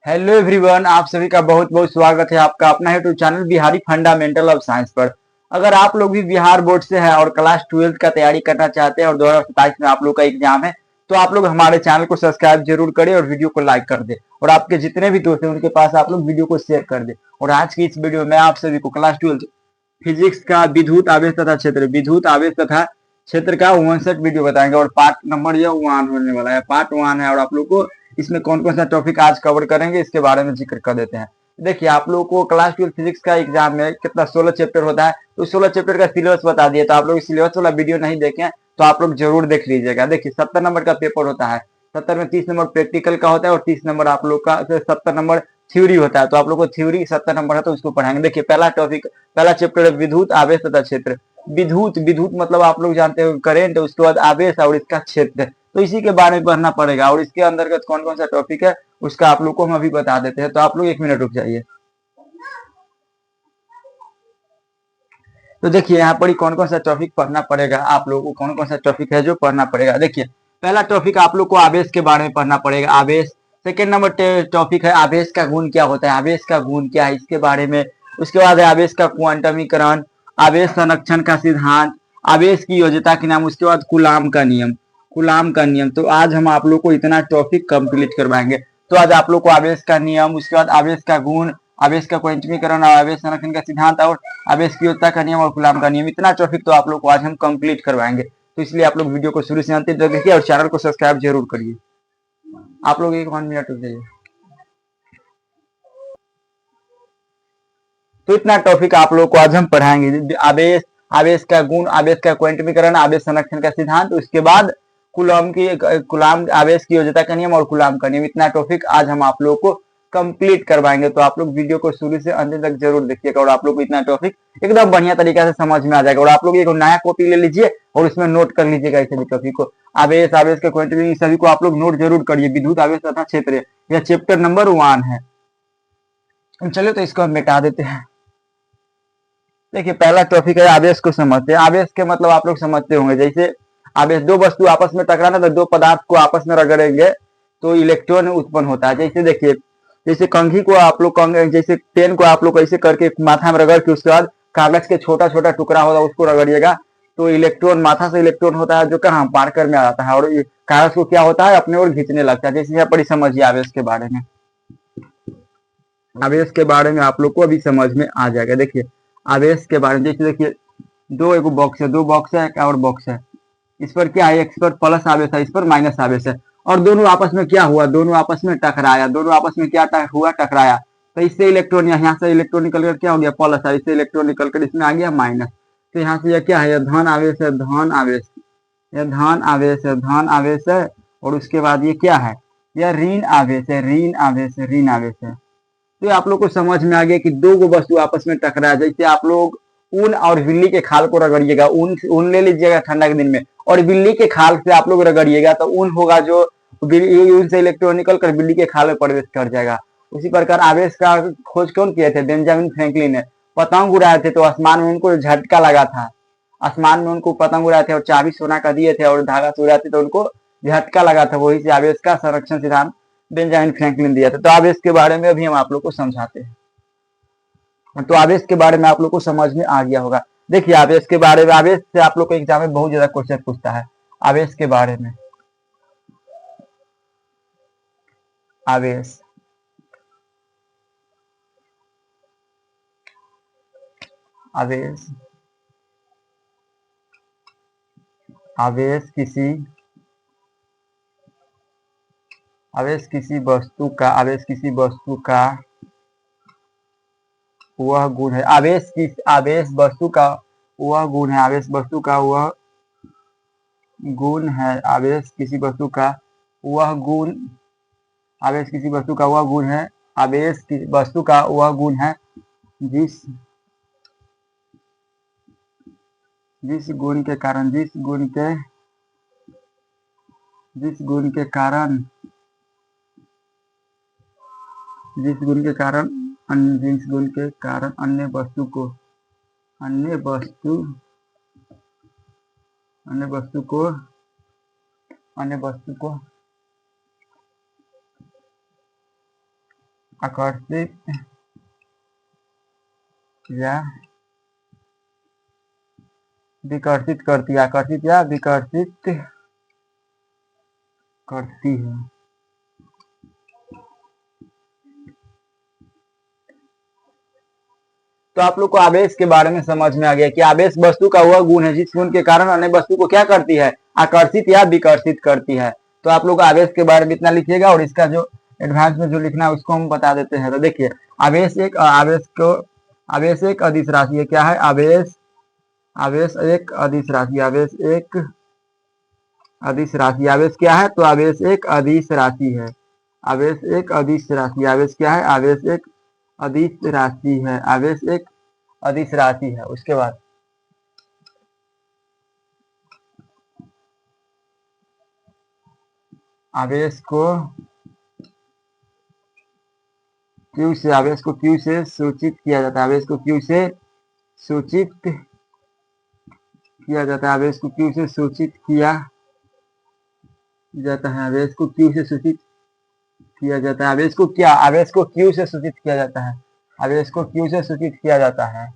Hello everyone, आप सभी का बहुत बहुत स्वागत है आपका अपना YouTube channel Bihari fundamental of science पर। अगर आप लोग भी बिहार बोर्ड से हैं और क्लास 12 का तैयारी करना चाहते हैं और 2027 में आप लोग का एग्जाम है, तो आप लोग हमारे चैनल को सब्सक्राइब जरूर करें और वीडियो को लाइक कर दे और आपके जितने भी दोस्त हैं उनके पास आप लोग वीडियो को शेयर कर दे। और आज की इस वीडियो में आप सभी को क्लास 12 फिजिक्स का विद्युत आवेश तथा क्षेत्र, विद्युत आवेश तथा क्षेत्र का 59 वीडियो बताएंगे और पार्ट नंबर यह 1 होने वाला है, पार्ट 1 है। और आप लोग को इसमें कौन कौन सा टॉपिक आज कवर करेंगे इसके बारे में जिक्र कर देते हैं। देखिए, आप लोगों को क्लास 12 फिजिक्स का एग्जाम में कितना 16 चैप्टर होता है, तो 16 चैप्टर का सिलेबस बता दिए। तो आप लोग सिलेबस वाला वीडियो नहीं देखें तो आप लोग जरूर देख लीजिएगा। देखिए, 70 नंबर का पेपर होता है, 70 में 30 नंबर प्रैक्टिकल का होता है और 30 नंबर आप लोग का 70 नंबर थ्योरी होता है। तो आप लोग को थ्योरी 70 नंबर है तो उसको पढ़ाएंगे। देखिए, पहला टॉपिक, पहला चैप्टर है विद्युत आवेश तथा क्षेत्र। विद्युत, विद्युत मतलब आप लोग जानते हो करेंट, उसके बाद आवेश और इसका क्षेत्र, तो इसी के बारे में पढ़ना पड़ेगा। और इसके अंतर्गत कौन कौन सा टॉपिक है उसका आप लोग को हम अभी बता देते हैं। तो आप लोग 1 मिनट रुक जाइए। तो देखिए, यहाँ पर कौन कौन सा टॉपिक पढ़ना पड़ेगा, आप लोगों को कौन कौन सा टॉपिक है जो पढ़ना पड़ेगा। देखिए, पहला टॉपिक आप लोग को आवेश के बारे में पढ़ना पड़ेगा, आवेश। सेकेंड नंबर टॉपिक है आवेश का गुण क्या होता है, आवेश का गुण क्या है इसके बारे में। उसके बाद है आवेश का क्वांटमीकरण, आवेश संरक्षण का सिद्धांत, आवेश की योज्यता के नाम, उसके बाद कूलाम का नियम, कूलाम का नियम। तो आज हम आप लोग को इतना टॉपिक कंप्लीट करवाएंगे। तो आज आप लोग को आवेश का नियम, उसके बाद आवेश का गुण, आवेश का क्वांटमीकरण और आवेश संरक्षण का सिद्धांत और आवेश की योज्यता का नियम और कूलाम का नियम, इतना टॉपिक तो आप लोग को आज हम कंप्लीट करवाएंगे। तो इसलिए आप लोग वीडियो को शुरू से अंत तक देखिए और चैनल को सब्सक्राइब जरूर करिए। आप लोग 1 मिनट रुक जाइए। तो इतना टॉपिक आप लोग को आज हम पढ़ाएंगे, आवेश, आवेश का गुण, आवेश का क्वांटमीकरण, आवेश संरक्षण का सिद्धांत, उसके बाद कूलाम आवेश की योज्यता का नियम और कूलाम का नियम, इतना टॉपिक आज हम आप लोग को कंप्लीट करवाएंगे। तो आप लोग वीडियो को शुरू से अंत तक जरूर देखिएगा और आप लोग को इतना टॉपिक एकदम बढ़िया तरीका से समझ में आ जाएगा। और आप लोग एक नया कॉपी ले लीजिए और उसमें नोट कर लीजिएगा इस सभी टॉपिक को, आवेश, आवेश का क्वांटमीकरण, सभी को आप लोग नोट जरूर करिए। विद्युत आवेश तथा क्षेत्र, यह चैप्टर नंबर 1 है। चलिए, तो इसको हम मिटा देते हैं। देखिए, पहला टॉपिक है आवेश को समझते हैं। आवेश के मतलब आप लोग समझते होंगे, जैसे आवेश, दो वस्तु आपस में टकराना, तो दो पदार्थ को आपस में रगड़ेंगे तो इलेक्ट्रॉन उत्पन्न होता है। जैसे देखिए, जैसे कंघी को आप लोग, जैसे पेन को आप लोग ऐसे करके माथा में रगड़ के उसके बाद कागज के छोटा छोटा टुकड़ा होगा उसको रगड़िएगा तो इलेक्ट्रॉन, माथा से इलेक्ट्रॉन होता है जो कहाँ पार्कर में आ जाता है और कागज को क्या होता है अपने ओर खींचने लगता है। जैसे यहाँ पर समझिए आवेश के बारे में, आवेश के बारे में आप लोग को अभी समझ में आ जाएगा। देखिए, आवेश के बारे में जैसे देखिए, दो एक बॉक्स है, दो बॉक्स है, एक और बॉक्स है। इस पर क्या है, इस पर प्लस आवेश है, इस पर माइनस आवेश है। और दोनों आपस में क्या हुआ, दोनों आपस में टकराया, दोनों आपस में क्या हुआ, टकराया। तो इससे इलेक्ट्रॉन, यहाँ से इलेक्ट्रॉन निकल कर क्या हो गया, प्लस है, इससे इलेक्ट्रॉन निकल कर इसमें आ गया माइनस। तो यहाँ से यह क्या है, यह धन आवेश है, धन आवेश, यह धन आवेश है, धन आवेश है। और उसके बाद ये क्या है, यह ऋण आवेश है, ऋण आवेश है, ऋण आवेश है। तो आप लोग को समझ में आ गया कि दो वस्तु आपस में टकराया। जैसे आप लोग ऊन और बिल्ली के खाल को रगड़िएगा, ऊन ऊन ले लीजिएगा ठंडा के दिन में और बिल्ली के खाल से आप लोग रगड़िएगा तो ऊन होगा जो ऊन से इलेक्ट्रॉन निकल कर बिल्ली के खाल में प्रवेश कर जाएगा। उसी प्रकार आवेश का खोज कौन किए थे, बेंजामिन फ्रैंकलिन ने। पतंग उड़ाए थे तो आसमान में उनको झटका लगा था, आसमान में उनको पतंग उड़ाए थे और चाबी सोना का दिए थे और धागा से उड़ाए थे तो उनको झटका लगा था। वही से आवेश का संरक्षण सिद्धांत बेंजामिन फ्रैंकलिन दिया था। तो आवेश के बारे में अभी हम आप लोग को समझाते हैं। तो आवेश के बारे में आप लोग को समझ में आ गया होगा। देखिए, आवेश के बारे में, आवेश से आप लोग को एग्जाम में बहुत ज्यादा क्वेश्चन पूछता है आवेश के बारे में। आवेश, आवेश, आवेश किसी, आवेश किसी वस्तु का, आवेश किसी वस्तु का वह गुण है। आवेश किस, आवेश वस्तु का वह गुण है, आवेश वस्तु का वह गुण है, आवेश किसी वस्तु का वह गुण, आवेश किसी वस्तु का वह गुण है, आवेश की वस्तु का वह गुण है जिस, जिस गुण के कारण, जिस गुण के, जिस गुण के कारण, जिस गुण के कारण, जिस गुण के कारण अन्य वस्तु को, अन्य वस्तु, अन्य वस्तु को, अन्य वस्तु को आकर्षित या विकर्षित करती है, आकर्षित या विकर्षित करती है। तो आप लोग को आवेश के बारे में समझ में आ गया कि आवेश वस्तु का वह गुण है जिस गुण के कारण अन्य वस्तु को क्या करती है, आकर्षित या विकर्षित करती है। तो आप लोग आवेश के बारे में इतना लिखिएगा और इसका जो एडवांस में जो लिखना है उसको हम बता देते हैं। तो देखिए आवेश एक अदिश राशि है। क्या है? आवेश एक अदिश राशि। आवेश एक अदिश राशि। आवेश क्या है? तो आवेश एक अदिश राशि है। आवेश एक अदिश राशि। आवेश क्या है? आवेश एक अदिश राशि है। आवेश एक अदिश राशि है। उसके बाद आवेश को Q से सूचित किया जाता है। आवेश को Q से सूचित किया जाता है। आवेश को Q से सूचित किया जाता है। आवेश को Q से सूचित किया जाता है। आवेश को क्या? आवेश को Q से सूचित किया जाता है। आवेश को Q से सूचित किया जाता है।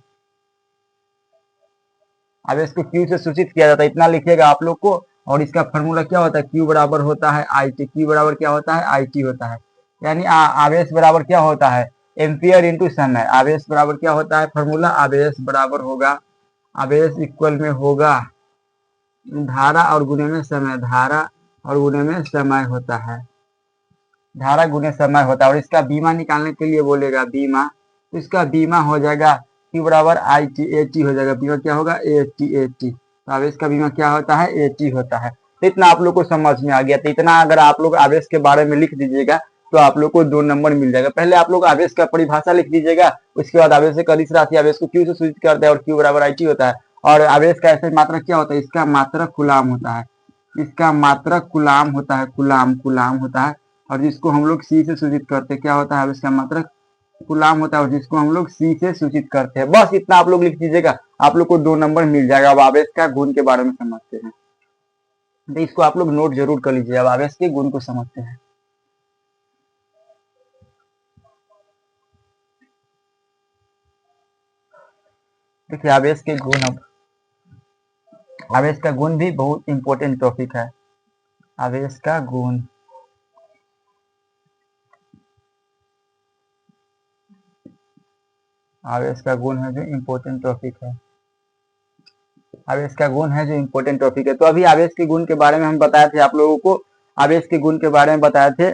आवेश को Q से सूचित किया जाता है, इतना लिखिएगा आप लोग को। और इसका फॉर्मूला क्या होता है? Q बराबर होता है IT। Q बराबर क्या होता है? IT होता है। यानी आवेश बराबर क्या होता है? एम्पियर इंटू समय। आवेश बराबर क्या होता है? फॉर्मूला आवेश बराबर होगा, आवेश इक्वल में होगा धारा और गुणे में समय। धारा और गुणे में समय होता है। धारा गुणे समय होता है। और इसका बीमा निकालने के लिए बोलेगा बीमा, तो इसका बीमा हो जाएगा Q बराबर IT। AT हो जाएगा। बीमा क्या होगा? AT। तो आवेश का बीमा क्या होता है? AT होता है। तो इतना आप लोग को समझ में आ गया। तो इतना अगर आप लोग आवेश के बारे में लिख दीजिएगा तो आप लोग को 2 नंबर मिल जाएगा। पहले आप लोग आवेश का परिभाषा लिख दीजिएगा, उसके बाद आवेश एक अदिश राशि। आवेश को Q से सूचित करता है और Q बराबर IT होता है। और आवेश का ऐसे मात्रक क्या होता है? इसका मात्रक कूलाम होता है। इसका मात्रक कूलाम होता है। कूलाम होता है। और जिसको हम लोग C से सूचित करते हैं, क्या होता है? इसका मात्रक कूलाम होता है। और जिसको हम लोग C से सूचित करते हैं। बस इतना आप लोग लिख दीजिएगा, आप लोग को 2 नंबर मिल जाएगा। अब आवेश का गुण के बारे में समझते हैं, तो इसको आप लोग नोट जरूर कर लीजिए। अब आवेश के गुण को समझते हैं। देखिए आवेश के गुण, अब आवेश का गुण भी बहुत इंपॉर्टेंट टॉपिक है। आवेश का गुण, आवेश का गुण है जो इंपॉर्टेंट टॉपिक है। आवेश का गुण है जो इंपॉर्टेंट टॉपिक है। तो अभी आवेश के गुण के बारे में हम बताए थे आप लोगों को। आवेश के गुण के बारे में बताए थे।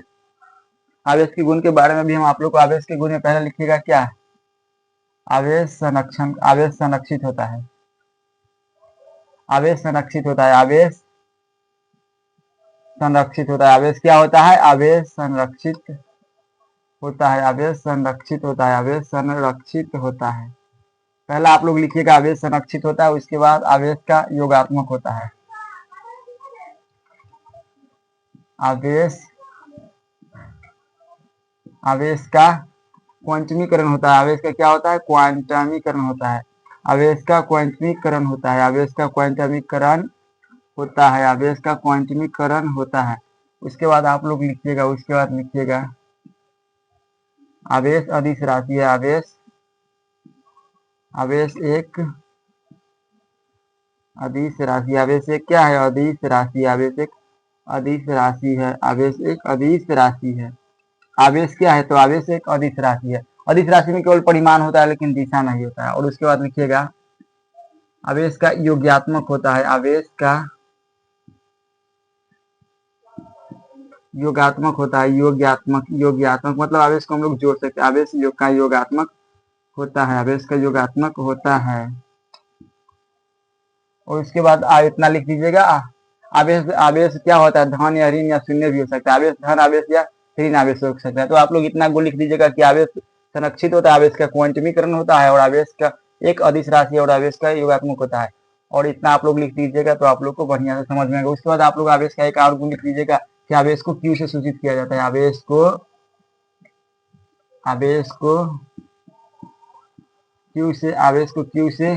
आवेश के गुण के बारे में भी हम आप लोग को, आवेश के गुण में पहले लिखिएगा क्या? आवेश संरक्षण। आवेश संरक्षित होता है। आवेश संरक्षित होता है। आवेश संरक्षित होता है। आवेश क्या होता है? आवेश संरक्षित होता है। आवेश संरक्षित होता है। आवेश संरक्षित होता है। पहला आप लोग लिखिएगा आवेश संरक्षित होता है। उसके बाद आवेश का योगात्मक होता है। आवेश आवेश का क्वांटमीकरण होता है। आवेश का क्या होता है? क्वांटमीकरण होता है। आवेश का क्वांटमीकरण होता है। आवेश का क्वांटमीकरण होता है। आवेश का क्वांटमीकरण होता है। उसके बाद आप लोग लिखिएगा, उसके बाद लिखिएगा आवेश अदिश राशि है। आवेश एक अदिश राशि। आवेश एक क्या है? अदिश राशि। आवेश एक अदिश राशि है। आवेश एक अदिश राशि है। आवेश क्या है? तो आवेश एक अदिश राशि है। अदिश राशि में केवल परिमाण होता है लेकिन दिशा नहीं होता है। और उसके बाद लिखिएगा आवेश का योगात्मक होता है। आवेश का योगात्मक होता है। योगात्मक मतलब आवेश को हम लोग जोड़ सकते हैं। आवेश योग का योगात्मक होता है। आवेश का योगात्मक होता है। और उसके बाद इतना लिख दीजिएगा, आवेश आवेश क्या होता है? धन या ऋण या शून्य भी हो सकता है। आवेश धन आवेश या ऋण आवेश हो सकता है। तो आप लोग इतना गुण लिख दीजिएगा कि आवेश संरक्षित होता है, आवेश का क्वांटमीकरण होता है, और आवेश का एक अदिश राशि और आवेश का योगात्मक होता है। और इतना आप लोग लिख दीजिएगा तो आप लोग को बढ़िया से समझ में आएगा। उसके बाद आप लोग आवेश का एक और गुण लिख दीजिएगा कि आवेश को Q से सूचित किया जाता है। आवेश को Q से आवेश को Q से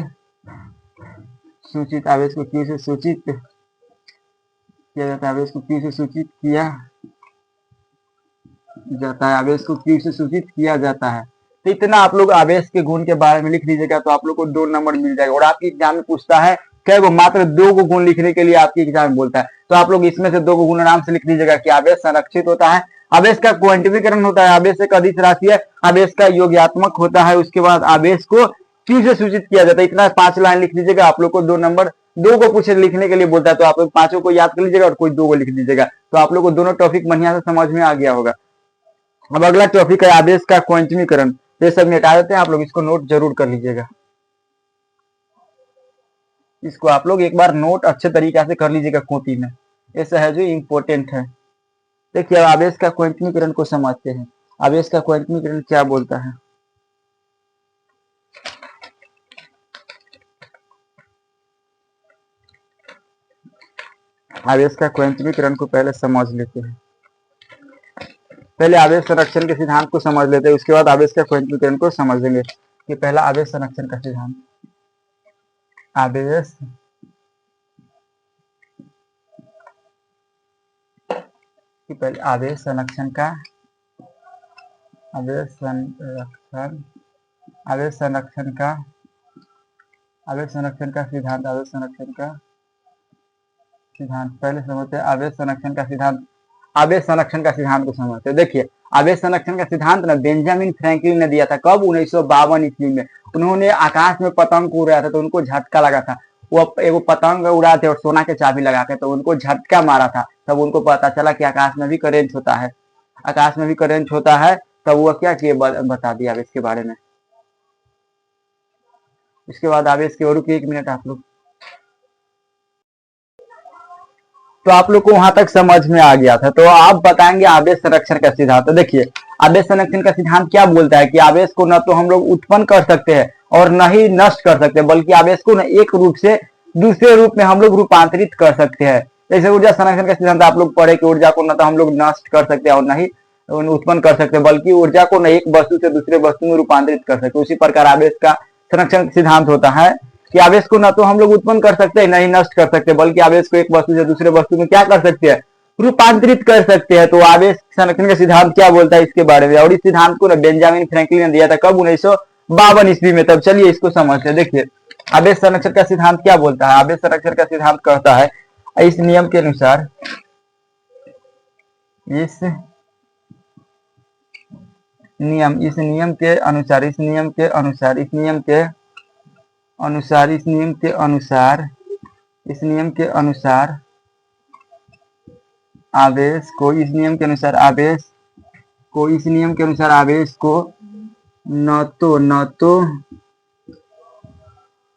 सूचित आवेश को Q से सूचित किया जाता है। आवेश को Q से सूचित किया जाता है, आवेश को Q से सूचित किया जाता है। तो इतना आप लोग आवेश के गुण के बारे में लिख लीजिएगा तो आप लोग को 2 नंबर मिल जाएगा। और आपके एग्जाम में पूछता है क्या, वो मात्र 2 को गुण लिखने के लिए आपके एग्जाम में बोलता है, तो आप लोग इसमें से 2 को गुण आराम से लिख लीजिएगा कि आवेश संरक्षित होता है, आवेश का क्वांटिफिकरण होता है, आवेश एक अदिश राशि है, आवेश का योग्यात्मक होता है, उसके बाद आवेश को Q से सूचित किया जाता है। इतना 5 लाइन लिख लीजिएगा। आप लोग को 2 नंबर 2 को कुछ लिखने के लिए बोलता है तो आप लोग 5 को याद कर लीजिएगा और कोई 2 को लिख दीजिएगा, तो आप लोग को दोनों टॉपिक बढ़िया से समझ में आ गया होगा। अब अगला टॉपिक है आवेश का क्वांटमीकरण। ये सब मिटा देते हैं, आप लोग इसको नोट जरूर कर लीजिएगा। इसको आप लोग एक बार नोट अच्छे तरीके से कर लीजिएगा कॉपी में, ऐसा है जो इम्पोर्टेंट है। देखिए आवेश का क्वांटमीकरण को समझते हैं। आवेश का क्वांटमीकरण क्या बोलता है? आवेश का क्वांटमीकरण को पहले समझ लेते हैं। पहले आवेश संरक्षण के सिद्धांत को समझ लेते हैं, उसके बाद आवेश का क्वांटमीकरण को समझ लेंगे। कि पहला आवेश संरक्षण का सिद्धांत, आवेश कि पहले आवेश संरक्षण का आवेश संरक्षण आवेश संरक्षण का आवेश संरक्षण का सिद्धांत आवेश संरक्षण का सिद्धांत पहले समझते हैं। आवेश संरक्षण का सिद्धांत, आवेश संरक्षण का सिद्धांत को समझते हैं। देखिए आवेश संरक्षण का सिद्धांत ना बेंजामिन फ्रैंकलिन ने दिया था। कब? 1952 ईस्वी में। उन्होंने आकाश में पतंग को उड़ाया था तो उनको झटका लगा था। वो एगो पतंग उड़ाए थे और सोना के चाबी लगा के, तो उनको झटका मारा था। तब उनको पता चला कि आकाश में भी करेंट होता है, आकाश में भी करंट होता है। तब वो क्या किए बता दिया आवेश के बारे में। इसके बाद आवेश के, और 1 मिनट आप लोग, तो आप लोग को वहां तक समझ में आ गया था। तो आप बताएंगे आवेश संरक्षण का सिद्धांत। तो देखिए आवेश संरक्षण का सिद्धांत क्या बोलता है कि आवेश को न तो हम लोग उत्पन्न कर सकते हैं और न ही नष्ट कर सकते हैं, बल्कि आवेश को न एक रूप से दूसरे रूप में हम लोग रूपांतरित कर सकते हैं। जैसे ऊर्जा संरक्षण का सिद्धांत आप लोग पढ़े कि ऊर्जा को न तो हम लोग नष्ट कर सकते हैं और न ही उत्पन्न कर सकते हैं, बल्कि ऊर्जा को न एक वस्तु से दूसरे वस्तु में रूपांतरित कर सकते हैं। उसी प्रकार आवेश का संरक्षण सिद्धांत होता है कि आवेश को न तो हम लोग उत्पन्न कर सकते हैं, न ही नष्ट कर सकते, बल्कि आवेश को एक वस्तु से दूसरे वस्तु में क्या कर सकते हैं? रूपांतरित कर सकते हैं। तो आवेश संरक्षण का सिद्धांत क्या बोलता है इसके बारे में, और इस सिद्धांत को ना बेंजामिन फ्रैंकलिन ने दिया था। कब? 1952 ईस्वी में। तब चलिए इसको समझते हैं। देखिए आवेश संरक्षण का सिद्धांत क्या बोलता है। आवेश संरक्षण का सिद्धांत कहता है इस नियम के अनुसार, इस नियम के अनुसार आवेश को न तो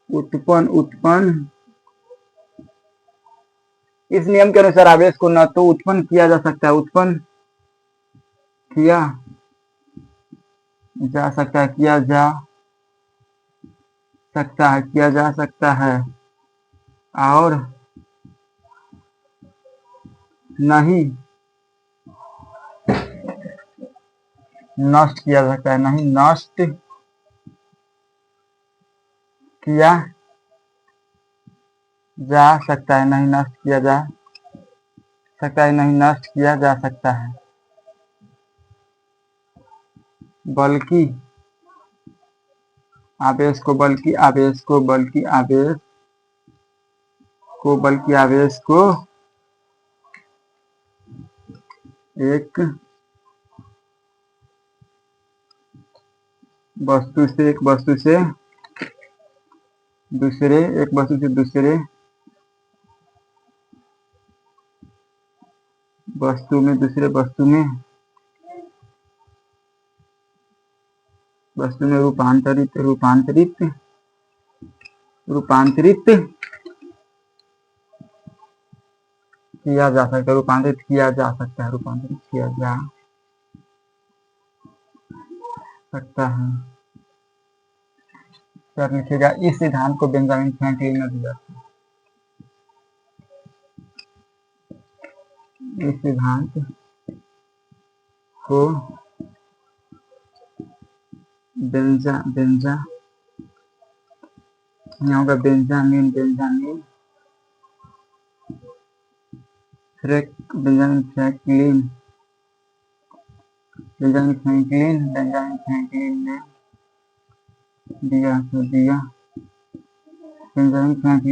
उत्पन्न इस नियम के अनुसार आवेश को न तो उत्पन्न किया जा सकता है, किया जा सकता है और नहीं नष्ट किया जा सकता है, नहीं नष्ट किया जा सकता है, बल्कि आवेश को एक वस्तु से दूसरे वस्तु में रूपांतरित किया जा सकता है। सर लिखेगा इस सिद्धांत को बेंजामिन फ्रैंकलिन ने दिया था। इस सिद्धांत को बेंजामिन फ्रैंकलिन बेंजामिन ने बेंजामिन फ्रैंकलिन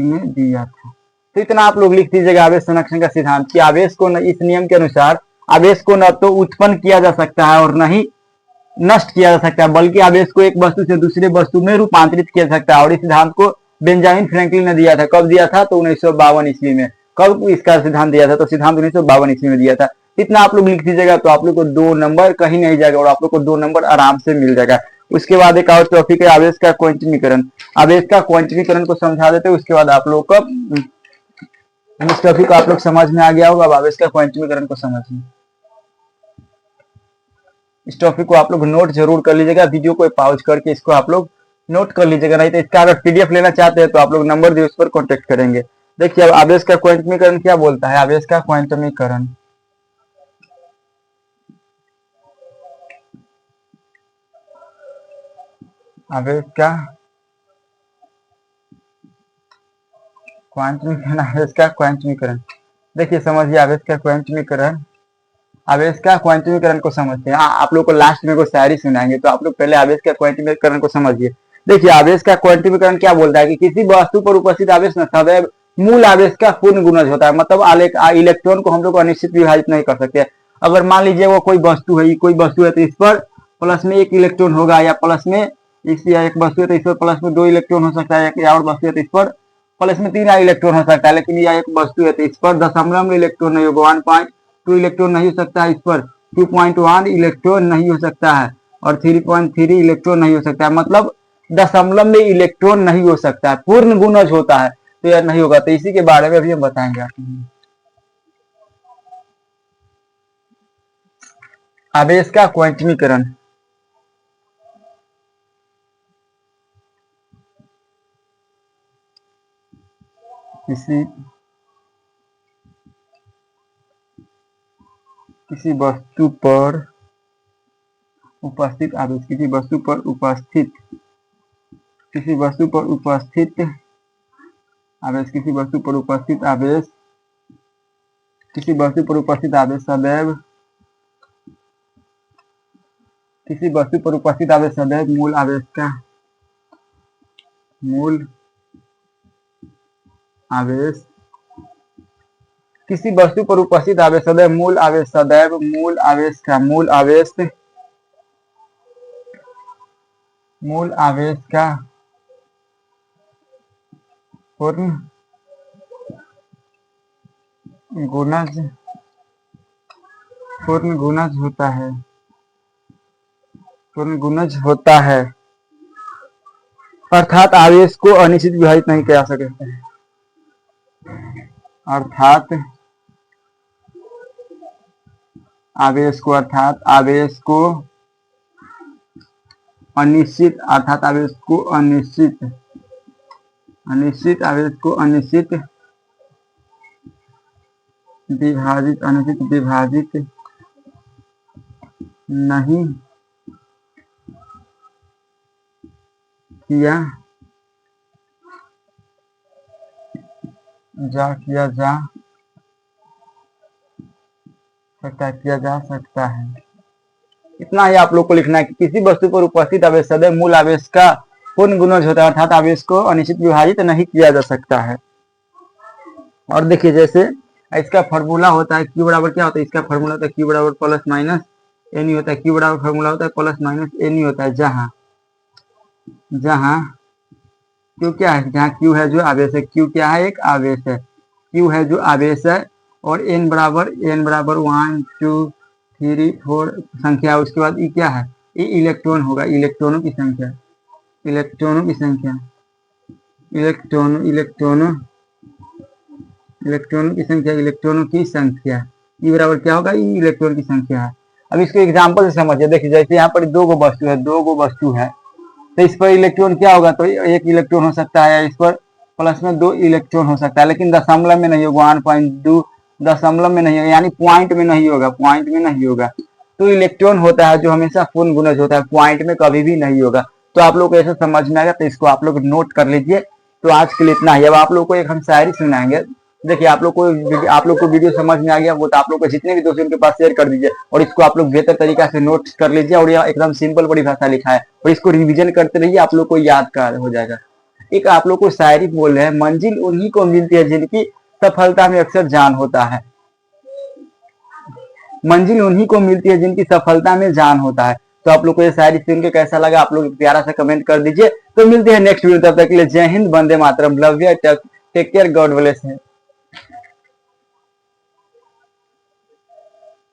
ने दिया था। तो इतना आप लोग लिख दीजिएगा आवेश संरक्षण का सिद्धांत कि आवेश को इस नियम के अनुसार आवेश को न तो उत्पन्न किया जा सकता है और न ही नष्ट किया जा सकता है, बल्कि आवेश को एक वस्तु से दूसरे वस्तु में रूपांतरित किया जा सकता है। और इस सिद्धांत को बेंजामिन फ्रैंकलिन ने दिया था। कब दिया था? तो 1952 ईस्वी में। कब इसका सिद्धांत दिया था? तो सिद्धांत 1952 ईस्वी में दिया था। इतना आप लोग लिख दीजिएगा तो आप लोग को 2 नंबर कहीं नहीं जाएगा और आप लोग को 2 नंबर आराम से मिल जाएगा। उसके बाद एक और टॉपिक है आवेश का क्वांटमीकरण। आवेश का क्वांटमीकरण को समझा देते हैं, उसके बाद आप लोग को इस टॉपिक को आप लोग समझ में आ गया होगा। अब आवेश का क्वांटमीकरण को समझिए। इस टॉपिक को आप लोग नोट जरूर कर लीजिएगा, वीडियो को पॉज करके इसको आप लोग नोट कर लीजिएगा, नहीं तो इसका अगर पीडीएफ लेना चाहते हैं तो आप लोग नंबर दिए उस पर कॉन्टेक्ट करेंगे। देखिए अब आवेश का क्वांटमीकरण क्या बोलता है। आवेश का क्वांटमीकरण आवेश का क्वांटमीकरण देखिए समझिए। आवेश का क्वांटमीकरण को समझते हैं। आप लोग को लास्ट में को शायरी सुनाएंगे, तो आप लोग पहले आवेश का क्वांटमीकरण को समझिए। देखिए आवेश का क्वांटमीकरण क्या बोलता है कि किसी वस्तु पर उपस्थित आवेश न सदैव मूल आवेश का पूर्ण गुणज होता है। मतलब इलेक्ट्रॉन को हम लोग अनिश्चित विभाजित नहीं कर सकते। अगर मान लीजिए वो कोई वस्तु है तो इस पर प्लस में 1 इलेक्ट्रॉन होगा, या प्लस में एक वस्तु है तो इस पर प्लस में 2 इलेक्ट्रॉन हो सकता है, या और वस्तु है तो इस पर प्लस में 3 इलेक्ट्रॉन हो सकता है। लेकिन यह एक वस्तु है तो इस पर दशमलव में इलेक्ट्रॉन नहीं होगा, 1.2 इलेक्ट्रॉन नहीं हो सकता है, इस पर 2.1 इलेक्ट्रॉन नहीं हो सकता है, और 3.3 इलेक्ट्रॉन नहीं हो सकता है। मतलब दशमलव में इलेक्ट्रॉन नहीं हो सकता है, पूर्ण गुणज होता है तो यह नहीं होगा। तो इसी के बारे में अभी हम बताएंगे आपको। आवेश का क्वांटमीकरण किसी वस्तु पर उपस्थित आवेश, किसी वस्तु पर उपस्थित आवेश सदैव मूल आवेश का पूर्ण गुणज होता है। अर्थात आवेश को अनिश्चित विभाजित नहीं किया जा सकता है। अर्थात आवेश को अनिश्चित विभाजित नहीं किया जा सकता है। इतना ही आप लोग को लिखना है कि किसी वस्तु पर उपस्थित आवेश सदैव मूल आवेश का पूर्ण गुणज होता है, अर्थात आवेश को अनिश्चित विभाजित नहीं किया जा सकता है। और देखिए जैसे इसका फॉर्मूला होता है Q बराबर क्या होता है, इसका फॉर्मूला होता है Q बराबर प्लस माइनस एन होता है। Q बराबर फॉर्मूला होता है प्लस माइनस एन होता है, जहाँ Q क्या है, जहाँ Q है जो आवेश है, Q क्या है, एक आवेश है, Q है जो आवेश है, और n बराबर 1 2 3 4 संख्या। उसके बाद E क्या है, E इलेक्ट्रॉन होगा, इलेक्ट्रॉनों की संख्या E बराबर क्या होगा, E इलेक्ट्रॉन की संख्या है। अब इसको एग्जांपल से समझिए। देखिए जैसे यहाँ पर दो गो वस्तु है तो इस पर इलेक्ट्रॉन क्या होगा, तो 1 इलेक्ट्रॉन हो सकता है, इस पर प्लस में 2 इलेक्ट्रॉन हो सकता है, लेकिन दशमलव में नहीं होगा, 1.2 दशमलव में नहीं होगा, यानी पॉइंट में नहीं होगा। तो इलेक्ट्रॉन होता है जो हमेशा पूर्ण गुणज होता है, पॉइंट में कभी भी नहीं होगा। तो आप लोग को ऐसे समझ में आएगा, तो इसको आप लोग नोट कर लीजिए। तो आज के लिए इतना ही। अब आप लोग को एक हम शायरी सुनाएंगे, देखिए आप लोग को वीडियो समझ में आ गया वो तो आप लोग को जितने भी दोस्त उनके पास शेयर कर दीजिए और इसको आप लोग बेहतर तरीका से नोट कर लीजिए। और यह एकदम सिंपल बड़ी भाषा लिखा है और इसको रिवीजन करते रहिए, आप लोग को याद कर हो जाएगा। एक आप लोग को शायरी बोल रहे हैं, मंजिल उन्हीं को मिलती है जिनकी सफलता में अक्सर जान होता है। मंजिल उन्हीं को मिलती है जिनकी सफलता में जान होता है। तो आप लोग को ये शायरी सुन के कैसा लगा आप लोग प्यारा सा कमेंट कर दीजिए। तो मिलते हैं नेक्स्ट वीडियो, तब तक के लिए जय हिंद, वंदे मातरम, love you, take care, God bless.